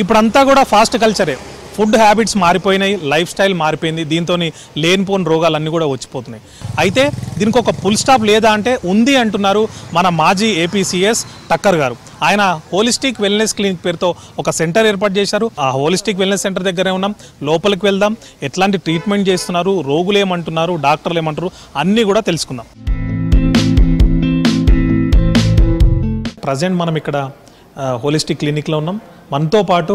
ఇప్పుడంతా కూడా fast కల్చరే, food habits మారిపోయినాయి, లైఫ్ స్టైల్ మారిపోయింది, దీంతో లేనిపోని రోగాలన్నీ కూడా వచ్చిపోతున్నాయి. అయితే దీనికి ఒక ఫుల్ స్టాప్ లేదా అంటే ఉంది అంటున్నారు మన మాజీ ఏపీసీఎస్ టక్కర్ గారు. ఆయన హోలిస్టిక్ వెల్నెస్ క్లినిక్ పేరుతో ఒక సెంటర్ ఏర్పాటు చేశారు. ఆ హోలిస్టిక్ వెల్నెస్ సెంటర్ దగ్గరే ఉన్నాం, లోపలికి వెళ్దాం, ఎట్లాంటి ట్రీట్మెంట్ చేస్తున్నారు, రోగులు ఏమంటున్నారు, డాక్టర్లు ఏమంటారు అన్నీ కూడా తెలుసుకుందాం. ప్రజెంట్ మనం ఇక్కడ హోలిస్టిక్ క్లినిక్లో ఉన్నాం. మనతో పాటు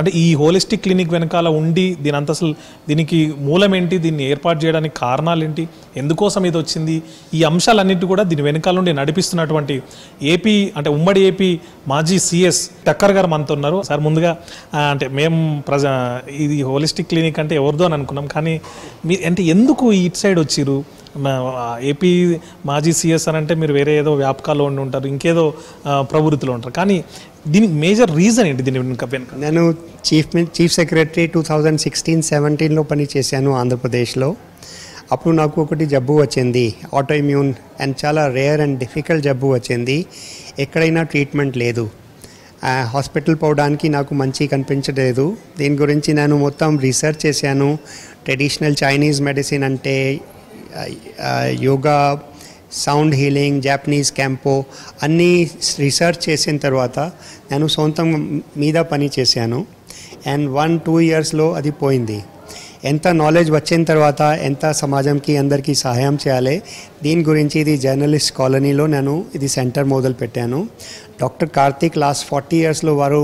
అంటే ఈ హోలిస్టిక్ క్లినిక్ వెనకాల ఉండి దీనికి మూలం ఏంటి, దీన్ని ఏర్పాటు చేయడానికి కారణాలు ఏంటి, ఎందుకోసం ఇది వచ్చింది, ఈ అంశాలన్నింటి కూడా దీని వెనకాల నుండి నడిపిస్తున్నటువంటి ఏపీ అంటే ఉమ్మడి ఏపీ మాజీ సిఎస్ టక్కర్ గారు మనతో ఉన్నారు. సార్ ముందుగా అంటే మేము ఇది హోలిస్టిక్ క్లినిక్ అంటే ఎవరిదో అని అనుకున్నాం, కానీ అంటే ఎందుకు ఇటు సైడ్ వచ్చిర్రు? ఏపీ మాజీ సిఎస్ అని అంటే మీరు వేరే ఏదో వ్యాపకాల్లో ఉండి ఉంటారు, ఇంకేదో ప్రవృత్తిలో ఉంటారు, కానీ దీనికి మేజర్ రీజన్ ఏంటి? దీని వెనుక నేను చీఫ్ సెక్రటరీ 2016-17లో పనిచేశాను ఆంధ్రప్రదేశ్లో. అప్పుడు నాకు ఒకటి జబ్బు వచ్చింది, ఆటోఇమ్యూన్, అండ్ చాలా రేర్ అండ్ డిఫికల్ట్ జబ్బు వచ్చింది. ఎక్కడైనా ట్రీట్మెంట్ లేదు, హాస్పిటల్ పోవడానికి నాకు మంచి కనిపించలేదు. దీని గురించి నేను మొత్తం రీసెర్చ్ చేశాను. ట్రెడిషనల్ చైనీస్ మెడిసిన్ అంటే యోగా, సౌండ్ హీలింగ్, జాపనీస్ క్యాంపో అన్నీ రీసెర్చ్ చేసిన తర్వాత నేను సొంతం మీద పని చేశాను. అండ్ 1-2 ఇయర్స్లో అది పోయింది. ఎంత నాలెడ్జ్ వచ్చిన తర్వాత ఎంత సమాజంకి అందరికీ సహాయం చేయాలి దీని గురించి ఇది జర్నలిస్ట్ కాలనీలో నేను ఇది సెంటర్ మొదలు పెట్టాను. డాక్టర్ కార్తిక్ లాస్ట్ 40 ఇయర్స్లో వారు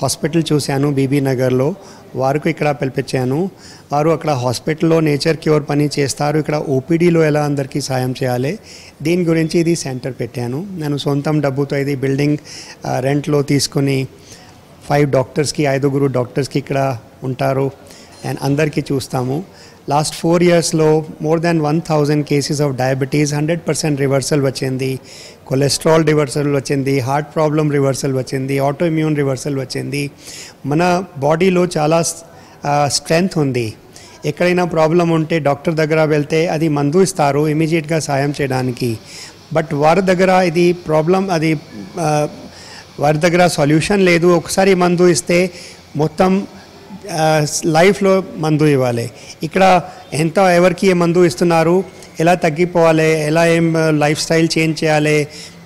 హాస్పిటల్ చూశాను బీబీ నగర్లో, వారికి ఇక్కడ పిలిపించాను. వారు అక్కడ హాస్పిటల్లో నేచర్ క్యూర్ పని చేస్తారు, ఇక్కడ ఓపీడీలో ఎలా అందరికీ సాయం చేయాలి దీని గురించి ఇది సెంటర్ పెట్టాను. నేను సొంతం డబ్బుతో ఇది బిల్డింగ్ రెంట్లో తీసుకుని 5 డాక్టర్స్కి 5 డాక్టర్స్కి ఇక్కడ ఉంటారు అండ్ అందరికీ చూస్తాము. లాస్ట్ 4 ఇయర్స్లో more than 1000 cases of diabetes 100% reversal వచ్చింది, కొలెస్ట్రాల్ రివర్సల్ వచ్చింది, హార్ట్ ప్రాబ్లం రివర్సల్ వచ్చింది, ఆటోఇమ్యూన్ రివర్సల్ వచ్చింది. మన బాడీలో చాలా స్ట్రెంగ్త్ ఉంది. ఎక్కడైనా ప్రాబ్లం ఉంటే డాక్టర్ దగ్గర వెళ్తే అది మందు ఇస్తారు ఇమీడియట్గా సాయం చేయడానికి. బట్ వారి దగ్గర ఇది ప్రాబ్లం, వారి దగ్గర సొల్యూషన్ లేదు. ఒకసారి మందు ఇస్తే మొత్తం లైఫ్లో మందు ఇవ్వాలి. ఇక్కడ ఎవరికి ఏ మందు ఇస్తున్నారు, ఎలా తగ్గిపోవాలి, ఎలా లైఫ్ స్టైల్ చేంజ్ చేయాలి,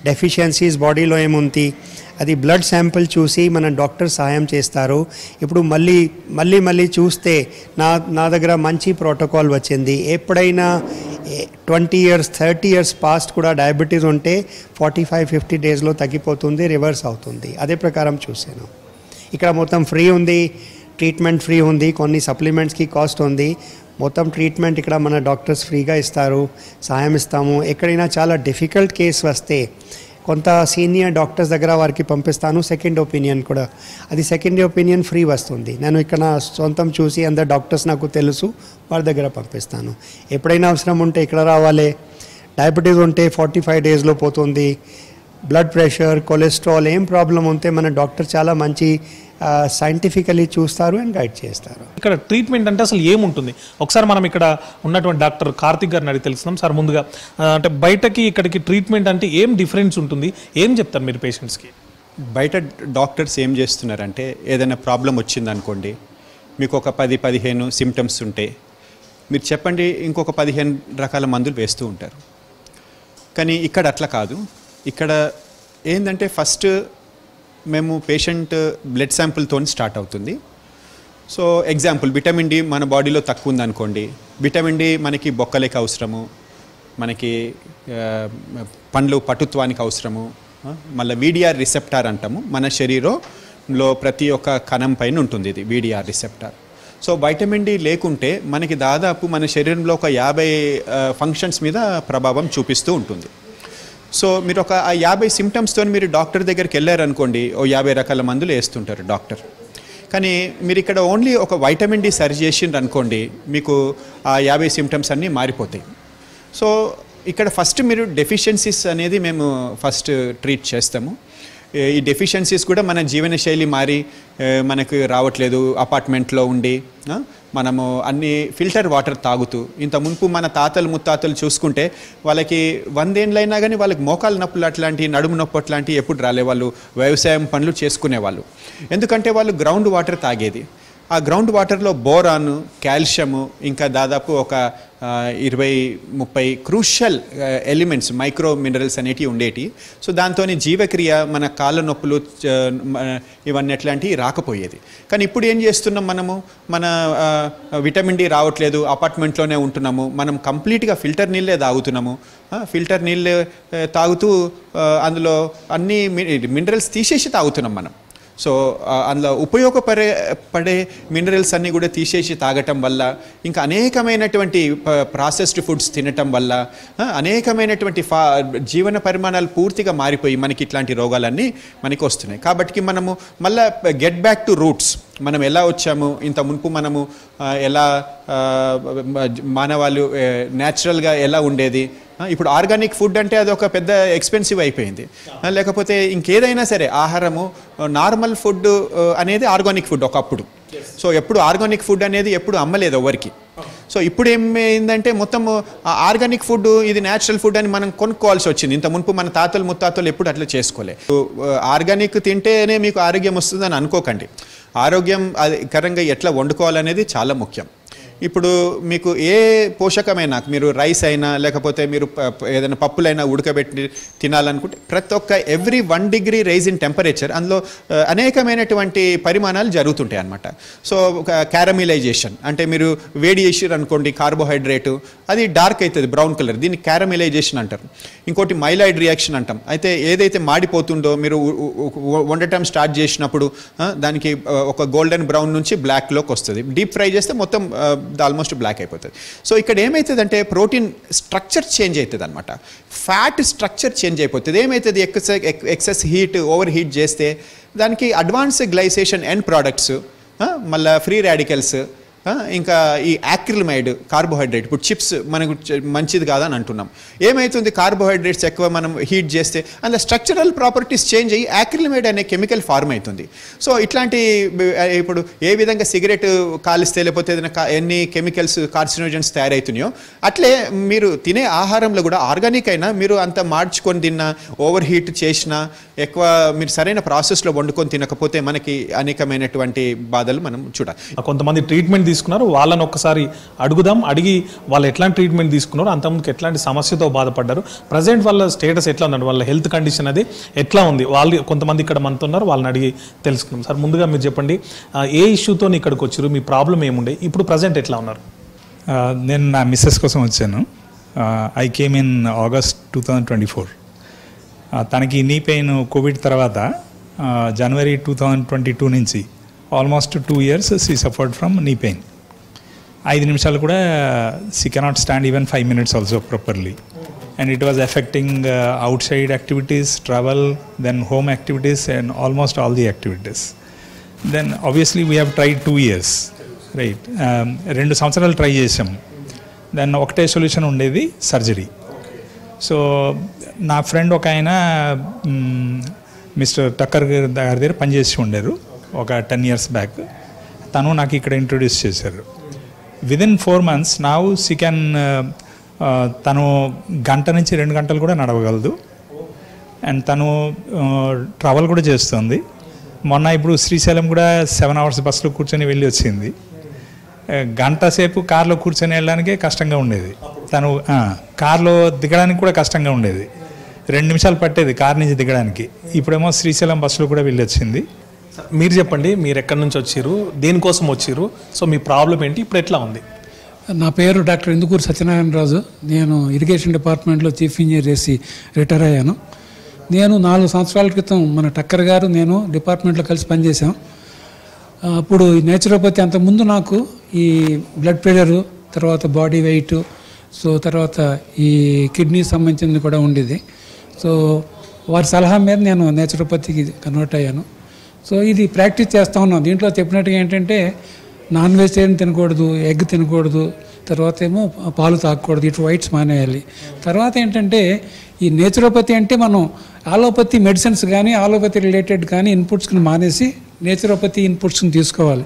డెఫిషియన్సీస్ బాడీలో ఏముంది అది బ్లడ్ శాంపిల్ చూసి మన డాక్టర్ సహాయం చేస్తారు. ఇప్పుడు మళ్ళీ చూస్తే నా దగ్గర మంచి ప్రోటోకాల్ వచ్చింది. ఎప్పుడైనా 20 ఇయర్స్ 30 ఇయర్స్ పాస్ట్ కూడా డయాబెటీస్ ఉంటే 45-50 డేస్లో తగ్గిపోతుంది, రివర్స్ అవుతుంది. అదే ప్రకారం చూసాను. ఇక్కడ మొత్తం ఫ్రీ ఉంది, ట్రీట్మెంట్ ఫ్రీ ఉంది, కొన్ని సప్లిమెంట్స్కి కాస్ట్ ఉంది. మొత్తం ట్రీట్మెంట్ ఇక్కడ మన డాక్టర్స్ ఫ్రీగా ఇస్తారు, సహాయం ఇస్తాము. ఎక్కడైనా చాలా డిఫికల్ట్ కేసు వస్తే కొంత సీనియర్ డాక్టర్స్ దగ్గర వారికి పంపిస్తాను, సెకండ్ ఒపీనియన్ కూడా. అది సెకండ్ ఒపీనియన్ ఫ్రీ వస్తుంది. నేను ఇక్కడ సొంతం చూసి అందరు డాక్టర్స్ నాకు తెలుసు, వారి దగ్గర పంపిస్తాను. ఎప్పుడైనా అవసరం ఉంటే ఇక్కడ రావాలి. డయాబెటీస్ ఉంటే 45 డేస్లో పోతుంది. బ్లడ్ ప్రెషర్, కొలెస్ట్రాల్ ఏం ప్రాబ్లం ఉంటే మన డాక్టర్ చాలా మంచి సైంటిఫికలీ చూస్తారు అండ్ గైడ్ చేస్తారు. ఇక్కడ ట్రీట్మెంట్ అంటే అసలు ఏముంటుంది? ఒకసారి మనం ఇక్కడ ఉన్నటువంటి డాక్టర్ కార్తిక్ గారిని అడిగి తెలుస్తున్నాం. సార్ ముందుగా అంటే బయటకి ఇక్కడికి ట్రీట్మెంట్ అంటే ఏం డిఫరెన్స్ ఉంటుంది, ఏం చెప్తారు మీరు పేషెంట్స్కి? బయట డాక్టర్స్ ఏం చేస్తున్నారంటే ఏదైనా ప్రాబ్లం వచ్చిందనుకోండి, మీకు ఒక 10-15 సిమ్టమ్స్ ఉంటే మీరు చెప్పండి, ఇంకొక 15 రకాల మందులు వేస్తూ ఉంటారు. కానీ ఇక్కడ అట్లా కాదు. ఇక్కడ ఏంటంటే ఫస్ట్ మేము పేషెంట్ బ్లడ్ శాంపుల్తో స్టార్ట్ అవుతుంది. సో ఎగ్జాంపుల్ విటమిన్ డి మన బాడీలో తక్కువ ఉందనుకోండి, విటమిన్ డి మనకి బొక్కలకి అవసరము, మనకి పండ్లు పటుత్వానికి అవసరము. మళ్ళీ వీడిఆర్ రిసెప్టార్ అంటాము, మన శరీరంలో ప్రతి ఒక్క కణం పైన ఉంటుంది ఇది VDR receptor. So vitamin D లేకుంటే మనకి దాదాపు మన శరీరంలో ఒక 50 ఫంక్షన్స్ మీద ప్రభావం చూపిస్తూ ఉంటుంది. సో మీరు ఒక 50 సిమ్టమ్స్తో మీరు డాక్టర్ దగ్గరికి వెళ్ళారనుకోండి, ఓ 50 రకాల మందులు వేస్తుంటారు డాక్టర్. కానీ మీరు ఇక్కడ ఓన్లీ ఒక వైటమిన్ డి సరి చేసిండ్రు అనుకోండి, మీకు ఆ 50 సిమ్టమ్స్ అన్నీ మారిపోతాయి. సో ఇక్కడ ఫస్ట్ మీరు డెఫిషియన్సీస్ అనేది మేము ఫస్ట్ ట్రీట్ చేస్తాము. ఈ డెఫిషియన్సీస్ కూడా మన జీవనశైలి మారి మనకు రావట్లేదు, అపార్ట్మెంట్లో ఉండి మనము అన్ని ఫిల్టర్ వాటర్ తాగుతూ, ఇంత మునుపు మన తాతలు ముత్తాతలు చూసుకుంటే వాళ్ళకి 100 ఏళ్ళైనా కానీ వాళ్ళకి మోకాలు నొప్పులు అట్లాంటి, నడుము నొప్పి అట్లాంటివి ఎప్పుడు రాలే. వాళ్ళు వ్యవసాయం పనులు చేసుకునేవాళ్ళు. ఎందుకంటే వాళ్ళు గ్రౌండ్ వాటర్ తాగేది. ఆ గ్రౌండ్ వాటర్లో బోరాను, కాల్షియము, ఇంకా దాదాపు ఒక 20-30 క్రూషల్ ఎలిమెంట్స్, మైక్రో మినరల్స్ అనేటివి ఉండేటి. సో దాంతో జీవక్రియ, మన కాళ్ళ నొప్పులు ఇవన్నీ అట్లాంటివి రాకపోయేది. కానీ ఇప్పుడు ఏం చేస్తున్నాం మనము, మన విటమిన్ డి రావట్లేదు, అపార్ట్మెంట్లోనే ఉంటున్నాము, మనం కంప్లీట్గా ఫిల్టర్ నీళ్ళే తాగుతున్నాము. ఫిల్టర్ నీళ్ళు తాగుతూ అందులో అన్ని మినరల్స్ తీసేసి తాగుతున్నాం మనం. సో అందులో ఉపయోగపడే మినరల్స్ అన్నీ కూడా తీసేసి తాగటం వల్ల, ఇంకా అనేకమైనటువంటి ప్రాసెస్డ్ ఫుడ్స్ తినటం వల్ల అనేకమైనటువంటి జీవన పరిమాణాలు పూర్తిగా మారిపోయి మనకి ఇట్లాంటి రోగాలన్నీ మనకి వస్తున్నాయి. కాబట్టి మనము మళ్ళీ గెట్ బ్యాక్ టు రూట్స్. మనం ఎలా వచ్చాము, ఇంత మునుపు మనము ఎలా మానవాళ్ళు న్యాచురల్గా ఎలా ఉండేది. ఇప్పుడు ఆర్గానిక్ ఫుడ్ అంటే అది ఒక పెద్ద ఎక్స్పెన్సివ్ అయిపోయింది. లేకపోతే ఇంకేదైనా సరే ఆహారము, నార్మల్ ఫుడ్ అనేది ఆర్గానిక్ ఫుడ్ ఒకప్పుడు. సో ఎప్పుడు ఆర్గానిక్ ఫుడ్ అనేది ఎప్పుడు అమ్మలేదు ఎవరికి. సో ఇప్పుడు ఏమైందంటే మొత్తం ఆర్గానిక్ ఫుడ్, ఇది న్యాచురల్ ఫుడ్ అని మనం కొనుక్కోవాల్సి వచ్చింది. ఇంత మునుపు మన తాతలు ముత్తాతలు ఎప్పుడు అట్లా చేసుకోలేదు. ఆర్గానిక్ తింటేనే మీకు ఆరోగ్యం వస్తుందని అనుకోకండి. ఆరోగ్యకరంగా ఎట్లా వండుకోవాలనేది చాలా ముఖ్యం. ఇప్పుడు మీకు ఏ పోషకమైనా, మీరు రైస్ అయినా లేకపోతే మీరు ఏదైనా పప్పులైనా ఉడకబెట్టి తినాలనుకుంటే ప్రతి ఒక్క every 1 degree rise in temperature అందులో అనేకమైనటువంటి పరిమాణాలు జరుగుతుంటాయి అన్నమాట. సో క్యారమిలైజేషన్ అంటే మీరు వేడి చేసిరు అనుకోండి, కార్బోహైడ్రేటు అది డార్క్ అవుతుంది, బ్రౌన్ కలర్, దీన్ని క్యారమిలైజేషన్ అంటారు. ఇంకోటి మైలాయిడ్ రియాక్షన్ అంటాం. అయితే ఏదైతే మాడిపోతుందో మీరు వండటం స్టార్ట్ చేసినప్పుడు దానికి ఒక గోల్డెన్ బ్రౌన్ నుంచి బ్లాక్లోకి వస్తుంది. డీప్ ఫ్రై చేస్తే మొత్తం ఆల్మోస్ట్ బ్లాక్ అయిపోతుంది. సో ఇక్కడ ఏమవుతుందంటే ప్రోటీన్ స్ట్రక్చర్ చేంజ్ అవుతుంది అనమాట, ఫ్యాట్ స్ట్రక్చర్ చేంజ్ అయిపోతుంది. ఏమవుతుంది, ఎక్సెస్ హీట్, ఓవర్ హీట్ చేస్తే దానికి అడ్వాన్స్ గ్లైసేషన్ ఎండ్ ప్రోడక్ట్స్, మళ్ళీ ఫ్రీ రాడికల్స్, ఇంకా ఈ యాక్రిలమైడ్ కార్బోహైడ్రేట్. ఇప్పుడు చిప్స్ మనకు మంచిది కాదని అంటున్నాం. ఏమవుతుంది, కార్బోహైడ్రేట్స్ ఎక్కువ మనం హీట్ చేస్తే అందులో స్ట్రక్చరల్ ప్రాపర్టీస్ చేంజ్ అయ్యి యాక్రిలమైడ్ అనే కెమికల్ ఫార్మ్ అవుతుంది. సో ఇట్లాంటి ఇప్పుడు ఏ విధంగా సిగరెట్ కాలిస్తే లేకపోతే ఏదైనా ఎన్ని కెమికల్స్ కార్సినోజన్స్ తయారవుతున్నాయో అట్లే మీరు తినే ఆహారంలో కూడా ఆర్గానిక్ అయినా మీరు అంత మార్చుకొని తిన్నా, ఓవర్ హీట్ చేసినా, ఎక్కువ మీరు సరైన ప్రాసెస్లో వండుకొని తినకపోతే మనకి అనేకమైనటువంటి బాధలు మనం చూడాలి. కొంతమంది ట్రీట్మెంట్ తీసుకున్నారు, వాళ్ళని ఒక్కసారి అడుగుదాం. అడిగి వాళ్ళు ఎట్లాంటి ట్రీట్మెంట్ తీసుకున్నారు, అంతకుముందుకు ఎట్లాంటి సమస్యతో బాధపడ్డారు, ప్రజెంట్ వాళ్ళ స్టేటస్ ఎట్లా ఉందండి, వాళ్ళ హెల్త్ కండిషన్ అది ఎట్లా ఉంది, వాళ్ళు కొంతమంది ఇక్కడ మనతో ఉన్నారు, వాళ్ళని అడిగి తెలుసుకున్నాం. సార్ ముందుగా మీరు చెప్పండి, ఏ ఇష్యూతో ఇక్కడికి వచ్చారు, మీ ప్రాబ్లం ఏముండే, ఇప్పుడు ప్రజెంట్ ఎట్లా ఉన్నారు? నేను నా మిస్సెస్ కోసం వచ్చాను. I came in August 2024. తనకి నీ పెయిన్ కోవిడ్ తర్వాత జనవరి 2022 నుంచి almost 2 years she suffered from knee pain. 5 నిమిషాలు కూడా she cannot stand even 5 minutes also properly. And it was effecting out side activities, travel, then home activities and almost all the activities. Then obviously we have tried 2 years, right. 2 సంవత్సరాలు try చేసాం. Then ఒకటే solution ఉండేది, surgery. So నా friend ఒక ఆయన mister టక్కర్ గారి దగ్గర పనిచేసి ఉండేరు ఒక 10 years బ్యాక్. తను నాకు ఇక్కడ ఇంట్రొడ్యూస్ చేశారు. Within 4 months now she can, తను 1 గంట నుంచి 2 గంటలు కూడా నడవగలదు. అండ్ తను ట్రావెల్ కూడా చేస్తుంది. మొన్న ఇప్పుడు శ్రీశైలం కూడా 7 hours బస్సులో కూర్చొని వెళ్ళి వచ్చింది. 1 గంట సేపు కార్లో కూర్చొని వెళ్ళడానికే కష్టంగా ఉండేది. తను కార్లో దిగడానికి కూడా కష్టంగా ఉండేది. 2 నిమిషాలు పట్టేది కార్ నుంచి దిగడానికి. ఇప్పుడేమో శ్రీశైలం బస్సులో కూడా వెళ్ళి వచ్చింది. మీరు చెప్పండి, మీరు ఎక్కడి నుంచి వచ్చారు, దేనికోసం వచ్చారు, సో మీ ప్రాబ్లం ఏంటి, ఇప్పుడు ఎట్లా ఉంది? నా పేరు డాక్టర్ ఇందుకూరు సత్యనారాయణ రాజు. నేను ఇరిగేషన్ డిపార్ట్మెంట్లో చీఫ్ ఇంజనీర్ చేసి రిటైర్ అయ్యాను. నేను 4 సంవత్సరాల క్రితం మన టక్కర్ గారు నేను డిపార్ట్మెంట్లో కలిసి పనిచేసాం. అప్పుడు ఈ నేచురోపతి అంతకుముందు నాకు ఈ బ్లడ్ ప్రెషరు, తర్వాత బాడీ వెయిట్, సో తర్వాత ఈ కిడ్నీ సంబంధించింది కూడా ఉండేది. సో వారి సలహా మీద నేను నేచురోపతికి కన్వర్ట్ అయ్యాను. సో ఇది ప్రాక్టీస్ చేస్తూ ఉన్నాం. దీంట్లో చెప్పినట్టుగా ఏంటంటే నాన్ వెజిటేరియన్ తినకూడదు, ఎగ్ తినకూడదు, తర్వాత ఏమో పాలు తాగకూడదు, ఇటు వైట్స్ మానేయాలి. తర్వాత ఏంటంటే ఈ నేచురోపతి అంటే మనం ఆలోపతి మెడిసిన్స్ కానీ ఆలోపతి రిలేటెడ్ కానీ ఇన్పుట్స్ని మానేసి నేచురోపతి ఇన్పుట్స్ని తీసుకోవాలి.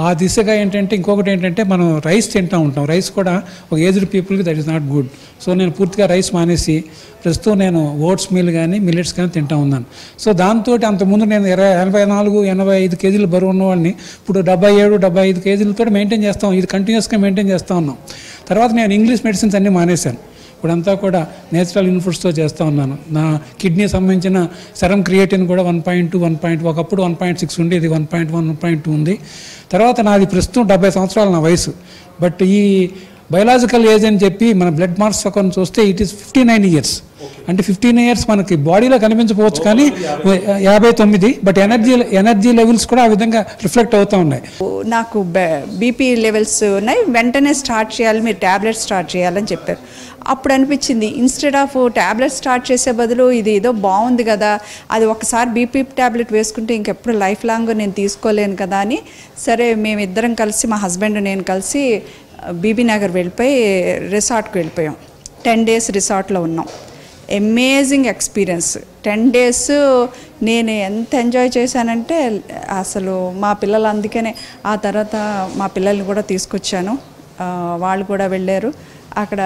ఆ దిశగా ఏంటంటే ఇంకొకటి ఏంటంటే మనం రైస్ తింటూ ఉంటాం. రైస్ కూడా ఒక ఏజ్డ్ పీపుల్కి that is not good. So నేను పూర్తిగా రైస్ మానేసి ప్రస్తుతం నేను ఓట్స్ మీల్ కానీ మిల్లెట్స్ కానీ తింటూ ఉన్నాను. సో దాంతో అంతకుముందు నేను 84-85 కేజీలు బరువు ఉన్నవాడిని ఇప్పుడు 77-75 కేజీలతో మెయింటైన్ చేస్తాం. ఇది కంటిన్యూస్గా మెయింటైన్ చేస్తూ ఉన్నాం. తర్వాత నేను ఇంగ్లీష్ మెడిసిన్స్ అన్నీ మానేశాను. ఇప్పుడంతా కూడా నేచురల్ ఇన్ఫుడ్స్తో చేస్తూ ఉన్నాను. నా కిడ్నీ సంబంధించిన సెరం క్రియేటిన్ కూడా 1.2 ఒకప్పుడు 1.6 ఉంది, ఇది 1.1 1.2 ఉంది. తర్వాత నాది ప్రస్తుతం 70 సంవత్సరాలు నా వయసు. బట్ ఈ బయలాజికల్ ఏజ్ అని చెప్పి మన బ్లడ్ మార్క్స్ అకౌంట్ చూస్తే ఇట్ ఈస్ 59 ఇయర్స్. అంటే 15 ఇయర్స్ మనకి బాడీలో కనిపించకపోవచ్చు కానీ 59. బట్ ఎనర్జీ లెవెల్స్ కూడా ఆ విధంగా రిఫ్లెక్ట్ అవుతూ ఉన్నాయి. నాకు బీపీ లెవెల్స్ ఉన్నాయి, వెంటనే స్టార్ట్ చేయాలి, మీరు ట్యాబ్లెట్స్ స్టార్ట్ చేయాలని చెప్పారు. అప్పుడు అనిపించింది ఇన్స్టెడ్ ఆఫ్ ట్యాబ్లెట్ స్టార్ట్ చేసే బదులు ఇది ఏదో బాగుంది కదా, అది ఒకసారి బీపీ ట్యాబ్లెట్ వేసుకుంటే ఇంకెప్పుడు లైఫ్ లాంగ్ నేను తీసుకోలేను కదా అని, సరే మేమిద్దరం కలిసి మా హస్బెండ్ నేను కలిసి బీబీ నగర్ వెళ్ళిపోయి రిసార్ట్కి వెళ్ళిపోయాం. 10 days రిసార్ట్లో ఉన్నాం. Amazing experience. 10 days నేను ఎంత ఎంజాయ్ చేశానంటే అసలు మా పిల్లలు, అందుకనే ఆ తర్వాత మా పిల్లల్ని కూడా తీసుకొచ్చాను, వాళ్ళు కూడా వెళ్ళారు. అక్కడ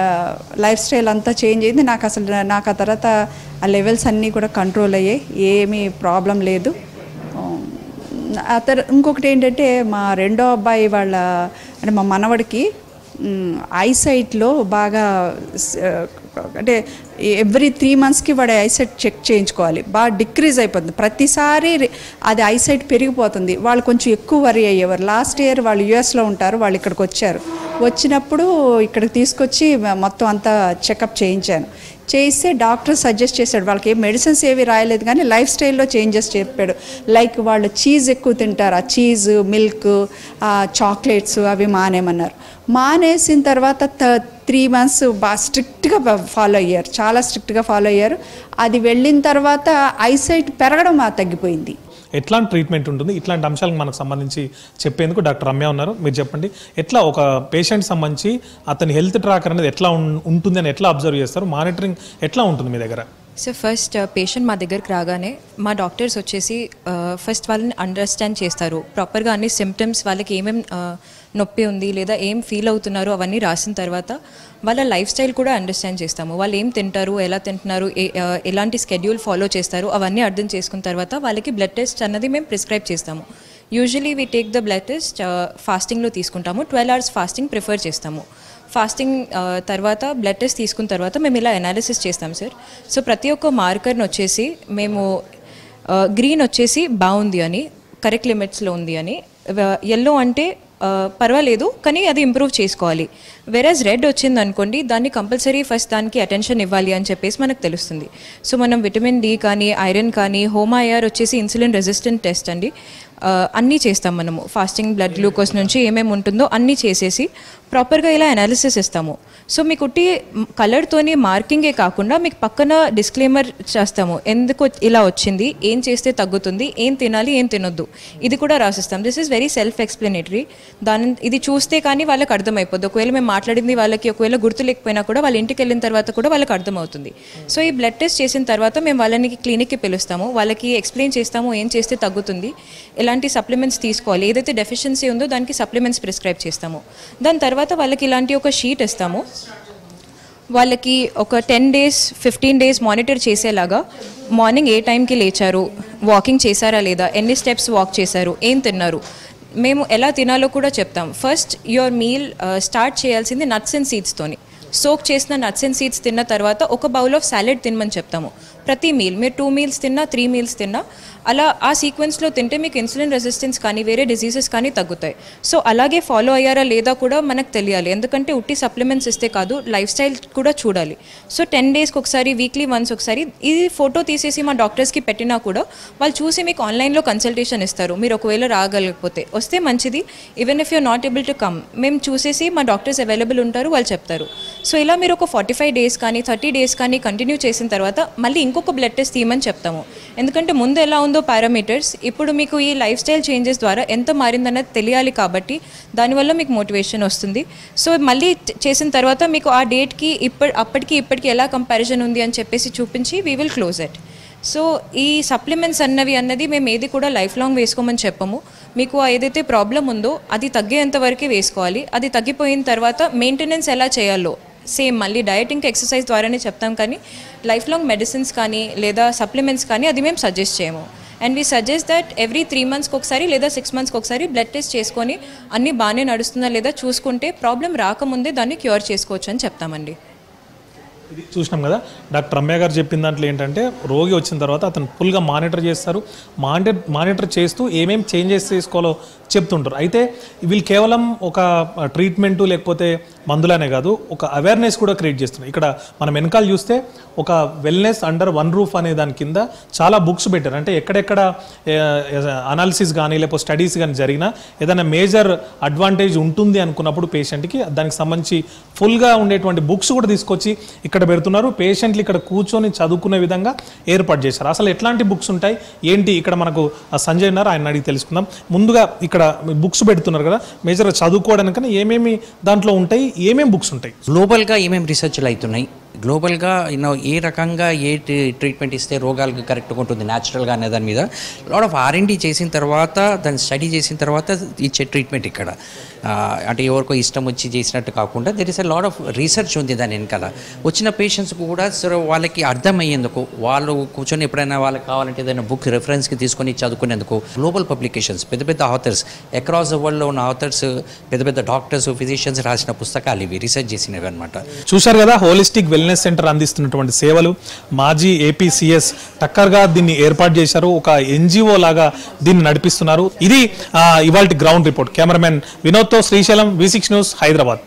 లైఫ్ స్టైల్ అంతా చేంజ్ అయింది. నాకు ఆ తర్వాత ఆ లెవెల్స్ అన్నీ కూడా కంట్రోల్ అయ్యాయి, ఏమీ ప్రాబ్లం లేదు. ఇంకొకటి ఏంటంటే మా రెండో అబ్బాయి వాళ్ళ అంటే మా మనవడికి ఐసైట్లో బాగా అంటే ఎవ్రీ 3 monthsకి వాడు ఐసైట్ చెక్ చేయించుకోవాలి. బాగా డిక్రీజ్ అయిపోతుంది ప్రతిసారి, అది ఐసైట్ పెరిగిపోతుంది. వాళ్ళు కొంచెం ఎక్కువ వరీ అయ్యేవారు. లాస్ట్ ఇయర్ వాళ్ళు యూఎస్లో ఉంటారు, వాళ్ళు ఇక్కడికి వచ్చారు. వచ్చినప్పుడు ఇక్కడికి తీసుకొచ్చి మొత్తం అంతా చెకప్ చేయించాను. చేయిస్తే డాక్టర్ సజెస్ట్ చేశాడు, వాళ్ళకి ఏ మెడిసిన్స్ ఏవి రాయలేదు కానీ లైఫ్ స్టైల్లో చేంజెస్ చెప్పాడు. లైక్ వాళ్ళు చీజ్ ఎక్కువ తింటారు, ఆ చీజ్, మిల్క్, చాక్లెట్స్ అవి మానేమన్నారు. మానేసిన తర్వాత 3 months బాగా స్ట్రిక్ట్గా ఫాలో అయ్యారు, చాలా స్ట్రిక్ట్గా ఫాలో అయ్యారు. అది వెళ్ళిన తర్వాత ఐసైట్ పెరగడం తగ్గిపోయింది. ఎట్లాంటి ట్రీట్మెంట్ ఉంటుంది, ఇట్లాంటి అంశాలకు మనకు సంబంధించి చెప్పేందుకు డాక్టర్ రమ్య ఉన్నారు. మీరు చెప్పండి, ఎట్లా ఒక పేషెంట్ సంబంధించి అతని హెల్త్ ట్రాకర్ అనేది ఎట్లా ఉంటుంది అని ఎట్లా అబ్జర్వ్ చేస్తారు, మానిటరింగ్ ఎట్లా ఉంటుంది మీ దగ్గర? సో ఫస్ట్ పేషెంట్ మా దగ్గరకు రాగానే మా డాక్టర్స్ వచ్చేసి ఫస్ట్ వాళ్ళని అండర్స్టాండ్ చేస్తారు. ప్రాపర్గా అన్ని సిమ్టమ్స్, వాళ్ళకి ఏమేమి నొప్పి ఉంది లేదా ఏం ఫీల్ అవుతున్నారు అవన్నీ రాసిన తర్వాత వాళ్ళ లైఫ్ స్టైల్ కూడా అండర్స్టాండ్ చేస్తాము. వాళ్ళు ఏం తింటారు, ఎలా తింటున్నారు, ఎలాంటి స్కెడ్యూల్ ఫాలో చేస్తారు అవన్నీ అర్థం చేసుకున్న తర్వాత వాళ్ళకి బ్లడ్ టెస్ట్ అన్నది మేము ప్రిస్క్రైబ్ చేస్తాము. Usually we take the blood test ఫాస్టింగ్లో తీసుకుంటాము. 12 hours ఫాస్టింగ్ ప్రిఫర్ చేస్తాము. ఫాస్టింగ్ తర్వాత బ్లడ్ టెస్ట్ తీసుకున్న తర్వాత మేము ఇలా అనాలిసిస్ చేస్తాం సార్. సో ప్రతి ఒక్క మార్కర్ని వచ్చేసి మేము గ్రీన్ వచ్చేసి బాగుంది అని, కరెక్ట్ లిమిట్స్లో ఉంది అని, ఎల్లో అంటే పర్వాలేదు కానీ అది ఇంప్రూవ్ చేసుకోవాలి, వెరాజ్ రెడ్ వచ్చింది అనుకోండి దాన్ని కంపల్సరీ ఫస్ట్ దానికి అటెన్షన్ ఇవ్వాలి అని చెప్పేసి మనకు తెలుస్తుంది. సో మనం విటమిన్ డి కానీ, ఐరన్ కానీ, హోమాఐఆర్ వచ్చేసి ఇన్సులిన్ రెసిస్టెంట్ టెస్ట్ అండి, అన్నీ చేస్తాం మనము. ఫాస్టింగ్ బ్లడ్ గ్లూకోజ్ నుంచి ఏమేమి ఉంటుందో అన్నీ చేసేసి ప్రాపర్గా ఇలా అనాలిసిస్ ఇస్తాము. సో మీకు కలర్తోని మార్కింగే కాకుండా మీకు పక్కన డిస్క్లైమర్ చేస్తాము, ఎందుకు ఇలా వచ్చింది, ఏం చేస్తే తగ్గుతుంది, ఏం తినాలి, ఏం తినొద్దు, ఇది కూడా రాసిస్తాం. This is very self explanatory. ఇది చూస్తే కానీ వాళ్ళకి అర్థమైపోద్ది. ఒకవేళ మేము మాట్లాడింది వాళ్ళకి ఒకవేళ గుర్తు లేకపోయినా కూడా వాళ్ళ ఇంటికి వెళ్ళిన తర్వాత కూడా వాళ్ళకి అర్థమవుతుంది. సో ఈ బ్లడ్ టెస్ట్ చేసిన తర్వాత మేము వాళ్ళని క్లినిక్కి పిలుస్తాము, వాళ్ళకి ఎక్స్ప్లెయిన్ చేస్తాము ఏం చేస్తే తగ్గుతుంది, ఎలాంటి సప్లిమెంట్స్ తీసుకోవాలి, ఏదైతే డెఫిషియన్సీ ఉందో దానికి సప్లిమెంట్స్ ప్రిస్క్రైబ్ చేస్తాము. దాని తర్వాత వాళ్ళకి ఇలాంటి ఒక షీట్ ఇస్తాము. వాళ్ళకి ఒక 10 days 15 days మానిటర్ చేసేలాగా మార్నింగ్ ఏ టైంకి లేచారు, వాకింగ్ చేశారా లేదా, ఎన్ని స్టెప్స్ వాక్ చేశారు, ఏం తిన్నారు, మేము ఎలా తినాలో కూడా చెప్తాం. ఫస్ట్ యువర్ మీల్ స్టార్ట్ చేయాల్సింది నట్స్ అండ్ సీడ్స్తోని. సోక్ చేసిన నట్స్ అండ్ సీడ్స్ తిన్న తర్వాత ఒక బౌల్ ఆఫ్ సాలెడ్ తినమని చెప్తాము. ప్రతి మీల్ మీరు 2 meals తిన్నా 3 meals తిన్నా అలా ఆ సీక్వెన్స్లో తింటే మీకు ఇన్సులిన్ రెసిస్టెన్స్ కానీ వేరే డిసీజెస్ కానీ తగ్గుతాయి. సో అలాగే ఫాలో అయ్యారా లేదా కూడా మనకు తెలియాలి, ఎందుకంటే ఉట్టి సప్లిమెంట్స్ ఇస్తే కాదు, లైఫ్ స్టైల్ కూడా చూడాలి. సో 10 daysకి ఒకసారి, వీక్లీ వన్స్ ఒకసారి ఇది ఫోటో తీసేసి మా డాక్టర్స్కి పెట్టినా కూడా వాళ్ళు చూసి మీకు ఆన్లైన్లో కన్సల్టేషన్ ఇస్తారు. మీరు ఒకవేళ రాగలిగిపోతే వస్తే మంచిది, even if you're not able to come మేము చూసేసి మా డాక్టర్స్ అవైలబుల్ ఉంటారు, వాళ్ళు చెప్తారు. సో ఇలా మీరు ఒక 45 days కానీ 30 days కానీ కంటిన్యూ చేసిన తర్వాత మళ్ళీ ఇంకొక బ్లడ్ టెస్ట్ తీయమని చెప్తాము. ఎందుకంటే ముందు ఎలా ఉందో పారామీటర్స్ ఇప్పుడు మీకు ఈ లైఫ్ స్టైల్ చేంజెస్ ద్వారా ఎంత మారిందన్నది తెలియాలి, కాబట్టి దానివల్ల మీకు మోటివేషన్ వస్తుంది. సో మళ్ళీ చేసిన తర్వాత మీకు ఆ డేట్కి అప్పటికి ఇప్పటికి ఎలా కంపారిజన్ ఉంది అని చెప్పేసి చూపించి we will close it. So ఈ సప్లిమెంట్స్ అన్నది మేము ఏది కూడా లైఫ్ లాంగ్ వేసుకోమని చెప్పము. మీకు ఏదైతే ప్రాబ్లం ఉందో అది తగ్గేంత వరకే వేసుకోవాలి. అది తగ్గిపోయిన తర్వాత మెయింటెనెన్స్ ఎలా చేయాలో సేమ్ మళ్ళీ డయటింగ్ ఎక్సర్సైజ్ ద్వారానే చెప్తాం, కానీ లైఫ్ లాంగ్ మెడిసిన్స్ కానీ లేదా సప్లిమెంట్స్ కానీ అది మేము సజెస్ట్ చేయము. And we suggest that every 3 మంత్స్కి ఒకసారి లేదా 6 మంత్స్కి ఒకసారి బ్లడ్ టెస్ట్ చేసుకొని అన్నీ బాగానే నడుస్తుందా లేదా చూసుకుంటే ప్రాబ్లం రాకముందే దాన్ని క్యూర్ చేసుకోవచ్చు అని చెప్తామండి. ఇది చూసినాం కదా, డాక్టర్ రమ్య గారు చెప్పిన దాంట్లో ఏంటంటే రోగి వచ్చిన తర్వాత అతను ఫుల్గా మానిటర్ చేస్తారు. మానిటర్ చేస్తూ ఏమేమి చేంజెస్ చేసుకోవాలో చెప్తుంటారు. అయితే వీళ్ళు కేవలం ఒక ట్రీట్మెంటు లేకపోతే మందులనే కాదు, ఒక అవేర్నెస్ కూడా క్రియేట్ చేస్తున్నారు. ఇక్కడ మనం వెనకాల చూస్తే ఒక వెల్నెస్ అండర్ వన్ రూఫ్ అనే దాని కింద చాలా బుక్స్ పెట్టారు. అంటే ఎక్కడెక్కడ అనాలిసిస్ కానీ లేకపోతే స్టడీస్ కానీ జరిగినా ఏదైనా మేజర్ అడ్వాంటేజ్ ఉంటుంది అనుకున్నప్పుడు పేషెంట్కి దానికి సంబంధించి ఫుల్గా ఉండేటువంటి బుక్స్ కూడా తీసుకొచ్చి ఇక్కడ పెడుతున్నారు. పేషెంట్లు ఇక్కడ కూర్చొని చదువుకునే విధంగా ఏర్పాటు చేశారు. అసలు ఎట్లాంటి బుక్స్ ఉంటాయి ఏంటి, ఇక్కడ మనకు సంజయ్ ఉన్నారు, ఆయన అడిగి తెలుసుకుందాం. ముందుగా ఇక్కడ బుక్స్ పెడుతున్నారు కదా, మేజర్గా చదువుకోవడానికన్నా ఏమేమి దాంట్లో ఉంటాయి, ఏమేమి బుక్స్ ఉంటాయి, గ్లోబల్గా ఏమేమి రీసెర్చ్లు అవుతున్నాయి, గ్లోబల్గా ఏ రకంగా ట్రీట్మెంట్ ఇస్తే రోగాలకు కరెక్ట్గా ఉంటుంది న్యాచురల్గా అనే దాని మీద లాట్ ఆఫ్ R&D చేసిన తర్వాత దాన్ని స్టడీ చేసిన తర్వాత ఇచ్చే ట్రీట్మెంట్ ఇక్కడ. అంటే ఎవరికో ఇష్టం వచ్చి చేసినట్టు కాకుండా there is a lot of research ఉంది దాని వెనకాల. వచ్చిన పేషెంట్స్కి కూడా సరే వాళ్ళకి అర్థమయ్యేందుకు, వాళ్ళు కూర్చొని ఎప్పుడైనా వాళ్ళకి కావాలంటే ఏదైనా బుక్ రెఫరెన్స్కి తీసుకొని చదువుకునేందుకు గ్లోబల్ పబ్లికేషన్స్, పెద్ద పెద్ద ఆథర్స్, అక్రాస్ ద వరల్డ్లో ఉన్న ఆథర్స్, పెద్ద పెద్ద డాక్టర్స్, ఫిజిషియన్స్ రాసిన పుస్తకాలు ఇవి రీసెర్చ్ చేసినవి అనమాట. చూశారు కదా, హోలిస్టిక్ వెల్నెస్ సెంటర్ అందిస్తున్నటువంటి సేవలు. మాజీ APCS టక్కర్ గారు దీన్ని ఏర్పాటు చేశారు, ఒక NGO లాగా దీన్ని నడిపిస్తున్నారు. ఇది ఇవాల్టి గ్రౌండ్ రిపోర్ట్. కెమెరామెన్ వినోద్తో శ్రీశైలం, V6 న్యూస్, హైదరాబాద్.